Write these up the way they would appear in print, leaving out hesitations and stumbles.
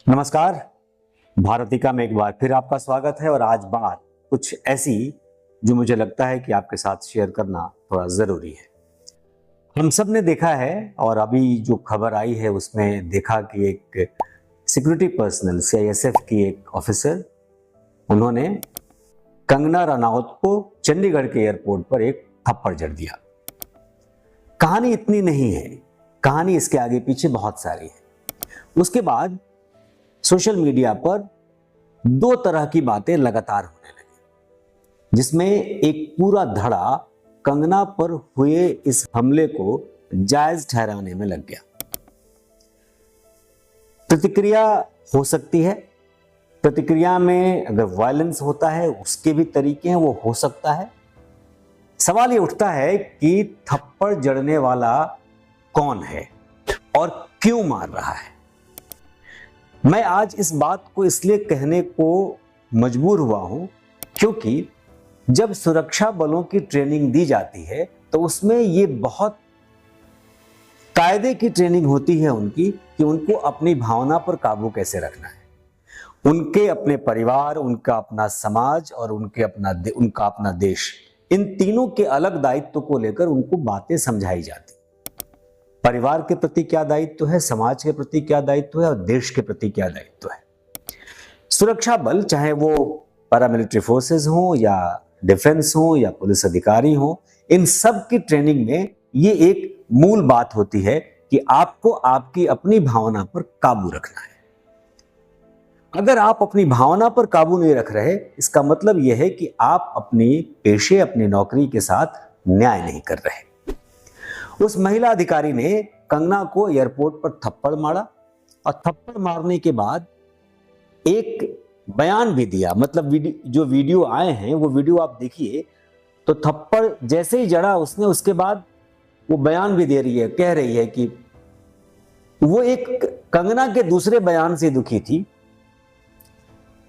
नमस्कार। भारतिका में एक बार फिर आपका स्वागत है और आज बात कुछ ऐसी जो मुझे लगता है कि आपके साथ शेयर करना थोड़ा जरूरी है। हम सब ने देखा है और अभी जो खबर आई है उसमें देखा कि एक सिक्योरिटी पर्सनल सीआईएसएफ की एक ऑफिसर, उन्होंने कंगना रनौत को चंडीगढ़ के एयरपोर्ट पर एक थप्पड़ जड़ दिया। कहानी इतनी नहीं है, कहानी इसके आगे पीछे बहुत सारी है। उसके बाद सोशल मीडिया पर दो तरह की बातें लगातार होने लगी, जिसमें एक पूरा धड़ा कंगना पर हुए इस हमले को जायज ठहराने में लग गया। प्रतिक्रिया हो सकती है, प्रतिक्रिया में अगर वायलेंस होता है उसके भी तरीके हैं, वो हो सकता है। सवाल ये उठता है कि थप्पड़ जड़ने वाला कौन है और क्यों मार रहा है। मैं आज इस बात को इसलिए कहने को मजबूर हुआ हूं क्योंकि जब सुरक्षा बलों की ट्रेनिंग दी जाती है तो उसमें ये बहुत कायदे की ट्रेनिंग होती है उनकी कि उनको अपनी भावना पर काबू कैसे रखना है। उनके अपने परिवार, उनका अपना समाज और उनका अपना देश, इन तीनों के अलग दायित्व को लेकर उनको बातें समझाई जाती। परिवार के प्रति क्या दायित्व है, समाज के प्रति क्या दायित्व है और देश के प्रति क्या दायित्व है। सुरक्षा बल, चाहे वो पैरामिलिट्री फोर्सेस हो या डिफेंस हो या पुलिस अधिकारी हो, इन सब की ट्रेनिंग में ये एक मूल बात होती है कि आपको आपकी अपनी भावना पर काबू रखना है। अगर आप अपनी भावना पर काबू नहीं रख रहे, इसका मतलब यह है कि आप अपनी पेशे, अपनी नौकरी के साथ न्याय नहीं कर रहे। उस महिला अधिकारी ने कंगना को एयरपोर्ट पर थप्पड़ मारा और थप्पड़ मारने के बाद एक बयान भी दिया। मतलब जो वीडियो आए हैं वो वीडियो आप देखिए तो थप्पड़ जैसे ही जड़ा उसने, उसके बाद वो बयान भी दे रही है, कह रही है कि वो एक कंगना के दूसरे बयान से दुखी थी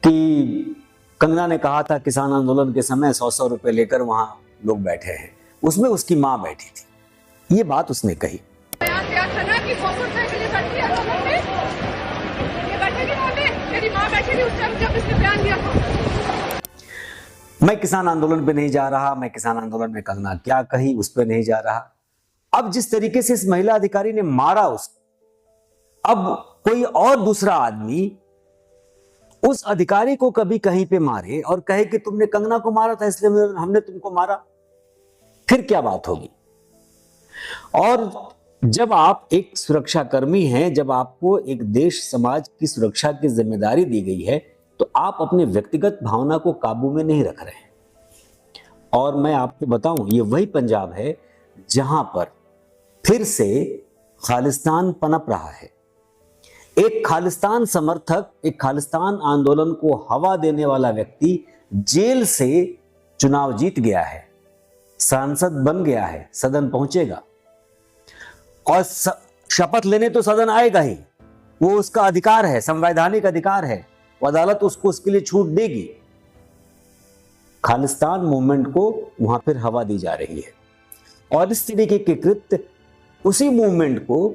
कि कंगना ने कहा था किसान आंदोलन के समय 100-100 रुपए लेकर वहां लोग बैठे हैं, उसमें उसकी मां बैठी थी। ये बात उसने कही। मैं किसान आंदोलन पे नहीं जा रहा, मैं किसान आंदोलन में कंगना क्या कही उस पे नहीं जा रहा। अब जिस तरीके से इस महिला अधिकारी ने मारा उसको, अब कोई और दूसरा आदमी उस अधिकारी को कभी कहीं पे मारे और कहे कि तुमने कंगना को मारा था इसलिए हमने तुमको मारा, फिर क्या बात होगी। और जब आप एक सुरक्षा कर्मी हैं, जब आपको एक देश समाज की सुरक्षा की जिम्मेदारी दी गई है, तो आप अपने व्यक्तिगत भावना को काबू में नहीं रख रहे हैं। और मैं आपको बताऊं, ये वही पंजाब है जहां पर फिर से खालिस्तान पनप रहा है। एक खालिस्तान समर्थक, एक खालिस्तान आंदोलन को हवा देने वाला व्यक्ति जेल से चुनाव जीत गया है, सांसद बन गया है, सदन पहुंचेगा और शपथ लेने तो सदन आएगा ही, वो उसका अधिकार है, संवैधानिक अधिकार है, अदालत उसको उसके लिए छूट देगी। खालिस्तान मूवमेंट को वहां फिर हवा दी जा रही है और इस तरीके के कृत्य उसी मूवमेंट को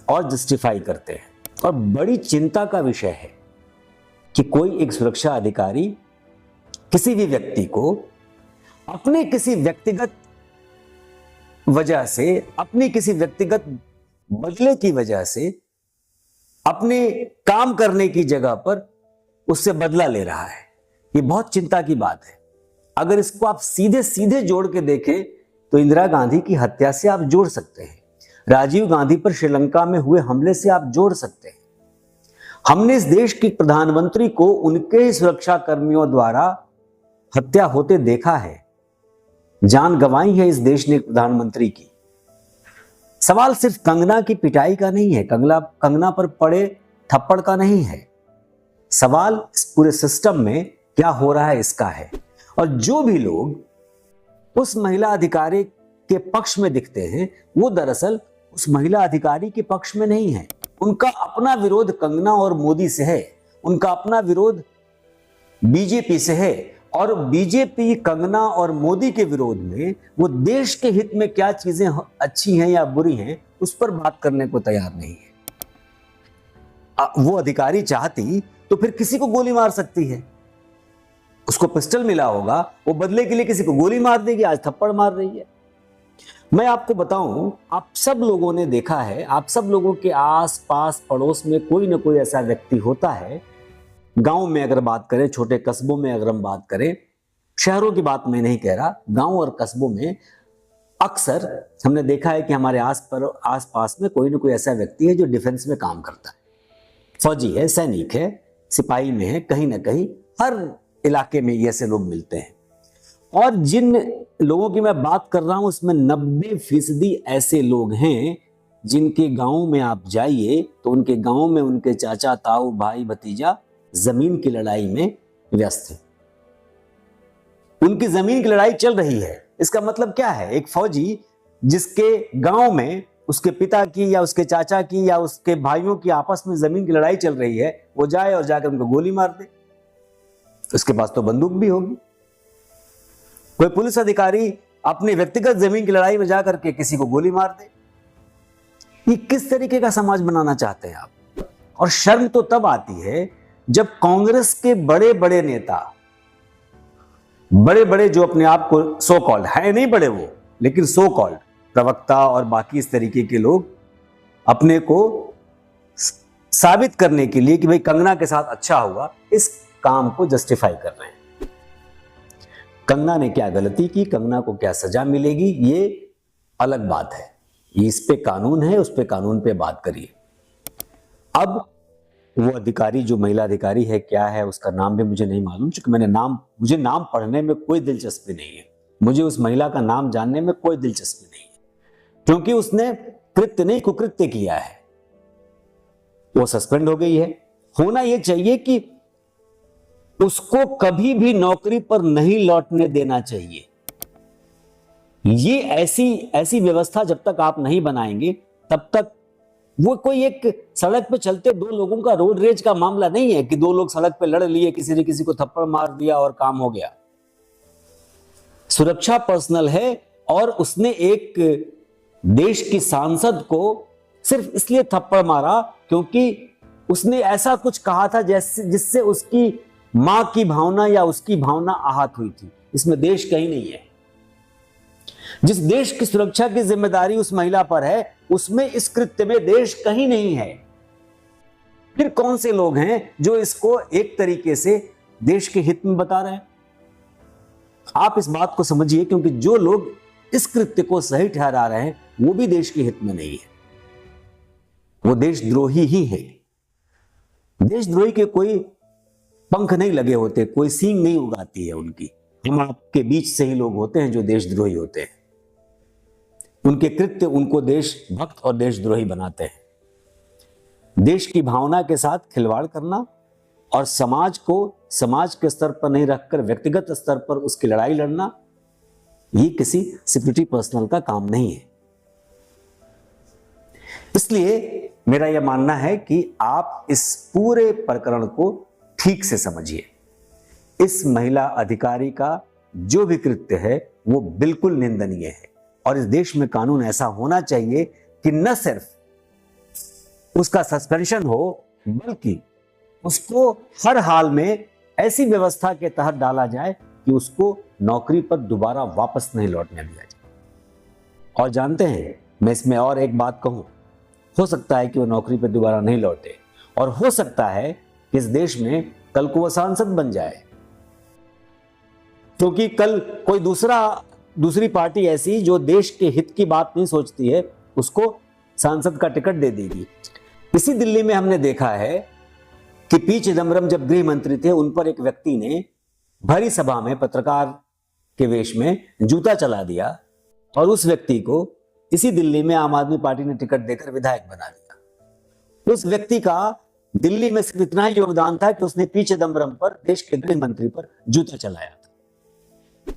और जस्टिफाई करते हैं। और बड़ी चिंता का विषय है कि कोई एक सुरक्षा अधिकारी किसी भी व्यक्ति को अपने किसी व्यक्तिगत वजह से, अपनी किसी व्यक्तिगत बदले की वजह से, अपने काम करने की जगह पर उससे बदला ले रहा है। ये बहुत चिंता की बात है। अगर इसको आप सीधे सीधे जोड़ के देखें तो इंदिरा गांधी की हत्या से आप जोड़ सकते हैं, राजीव गांधी पर श्रीलंका में हुए हमले से आप जोड़ सकते हैं। हमने इस देश की प्रधानमंत्री को उनके ही सुरक्षा कर्मियों द्वारा हत्या होते देखा है, जान गंवाई है इस देश ने प्रधानमंत्री की। सवाल सिर्फ कंगना की पिटाई का नहीं है, कंगना पर पड़े थप्पड़ का नहीं है। सवाल इस पूरे सिस्टम में क्या हो रहा है इसका है। और जो भी लोग उस महिला अधिकारी के पक्ष में दिखते हैं वो दरअसल उस महिला अधिकारी के पक्ष में नहीं है। उनका अपना विरोध कंगना और मोदी से है, उनका अपना विरोध बीजेपी से है और बीजेपी कंगना और मोदी के विरोध में वो देश के हित में क्या चीजें अच्छी हैं या बुरी हैं उस पर बात करने को तैयार नहीं है। वो अधिकारी चाहती तो फिर किसी को गोली मार सकती है। उसको पिस्टल मिला होगा, वो बदले के लिए किसी को गोली मार देगी, आज थप्पड़ मार रही है। मैं आपको बताऊं, आप सब लोगों ने देखा है, आप सब लोगों के आस पास पड़ोस में कोई ना कोई ऐसा व्यक्ति होता है। गांव में अगर बात करें, छोटे कस्बों में अगर हम बात करें, शहरों की बात मैं नहीं कह रहा, गांव और कस्बों में अक्सर हमने देखा है कि हमारे आस पास में कोई ना कोई ऐसा व्यक्ति है जो डिफेंस में काम करता है, फौजी है, सैनिक है, सिपाही में है, कहीं ना कहीं हर इलाके में ऐसे लोग मिलते हैं। और जिन लोगों की मैं बात कर रहा हूं उसमें 90% ऐसे लोग हैं जिनके गांव में आप जाइए तो उनके गांव में उनके चाचा, ताऊ, भाई, भतीजा जमीन की लड़ाई में व्यस्त है। उनकी जमीन की लड़ाई चल रही है। इसका मतलब क्या है? एक फौजी जिसके गांव में उसके पिता की या उसके चाचा की या उसके भाइयों की आपस में जमीन की लड़ाई चल रही है, वो जाए और जाकर उनको गोली मार दे। उसके पास तो बंदूक भी होगी। कोई पुलिस अधिकारी अपने व्यक्तिगत जमीन की लड़ाई में जाकर के किसी को गोली मार दे। ये किस तरीके का समाज बनाना चाहते हैं आप? और शर्म तो तब आती है जब कांग्रेस के बड़े बड़े नेता, बड़े बड़े जो अपने आप को सो कॉल्ड है, नहीं बड़े वो, लेकिन सो कॉल्ड प्रवक्ता और बाकी इस तरीके के लोग अपने को साबित करने के लिए कि भाई कंगना के साथ अच्छा हुआ, इस काम को जस्टिफाई कर रहे हैं। कंगना ने क्या गलती की, कंगना को क्या सजा मिलेगी, ये अलग बात है। ये इस पे कानून है, उस पे कानून पे बात करिए। अब वो अधिकारी जो महिला अधिकारी है, क्या है उसका नाम भी मुझे नहीं मालूम, क्योंकि मुझे नाम पढ़ने में कोई दिलचस्पी नहीं है। मुझे उस महिला का नाम जानने में कोई दिलचस्पी नहीं है, क्योंकि उसने कृत्य नहीं कुकृत्य किया है। वो सस्पेंड हो गई है। होना यह चाहिए कि उसको कभी भी नौकरी पर नहीं लौटने देना चाहिए। ये ऐसी व्यवस्था जब तक आप नहीं बनाएंगे तब तक वो कोई एक सड़क पे चलते दो लोगों का रोड रेज का मामला नहीं है कि दो लोग सड़क पे लड़ लिए, किसी ने किसी को थप्पड़ मार दिया और काम हो गया। सुरक्षा पर्सनल है और उसने एक देश की सांसद को सिर्फ इसलिए थप्पड़ मारा क्योंकि उसने ऐसा कुछ कहा था जिससे उसकी मां की भावना या उसकी भावना आहत हुई थी। इसमें देश कहीं नहीं है। जिस देश की सुरक्षा की जिम्मेदारी उस महिला पर है, उसमें इस कृत्य में देश कहीं नहीं है। फिर कौन से लोग हैं जो इसको एक तरीके से देश के हित में बता रहे हैं? आप इस बात को समझिए, क्योंकि जो लोग इस कृत्य को सही ठहरा रहे हैं वो भी देश के हित में नहीं है, वो देशद्रोही ही है। देशद्रोही के कोई पंख नहीं लगे होते, कोई सींग नहीं उगाती है उनकी। हम आपके बीच से ही लोग होते हैं जो देशद्रोही होते हैं। उनके कृत्य उनको देशभक्त और देशद्रोही बनाते हैं। देश की भावना के साथ खिलवाड़ करना और समाज को समाज के स्तर पर नहीं रखकर व्यक्तिगत स्तर पर उसकी लड़ाई लड़ना, ये किसी सिक्योरिटी पर्सनल का काम नहीं है। इसलिए मेरा यह मानना है कि आप इस पूरे प्रकरण को ठीक से समझिए। इस महिला अधिकारी का जो भी कृत्य है वो बिल्कुल निंदनीय है और इस देश में कानून ऐसा होना चाहिए कि न सिर्फ उसका सस्पेंशन हो, बल्कि उसको हर हाल में ऐसी व्यवस्था के तहत डाला जाए कि उसको नौकरी पर दोबारा वापस नहीं लौटने दिया जाए। और जानते हैं, मैं इसमें और एक बात कहूं, हो सकता है कि वो नौकरी पर दोबारा नहीं लौटे और हो सकता है कि इस देश में कल को वो सांसद बन जाए, क्योंकि कल कोई दूसरी पार्टी ऐसी जो देश के हित की बात नहीं सोचती है उसको सांसद का टिकट दे देगी। इसी दिल्ली में हमने देखा है कि पी चिदम्बरम जब गृह मंत्री थे, उन पर एक व्यक्ति ने भरी सभा में पत्रकार के वेश में जूता चला दिया और उस व्यक्ति को इसी दिल्ली में आम आदमी पार्टी ने टिकट देकर विधायक बना दिया। उस व्यक्ति का दिल्ली में सिर्फ इतना ही योगदान था कि उसने पी चिदम्बरम पर, देश के गृह मंत्री पर जूता चलाया था।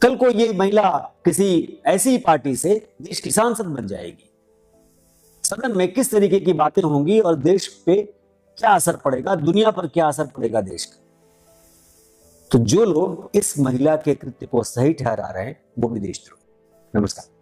कल को ये महिला किसी ऐसी पार्टी से देश की सांसद बन जाएगी। सदन में किस तरीके की बातें होंगी और देश पे क्या असर पड़ेगा, दुनिया पर क्या असर पड़ेगा देश का। तो जो लोग इस महिला के कृत्य को सही ठहरा रहे हैं वो भी देशद्रोही। नमस्कार।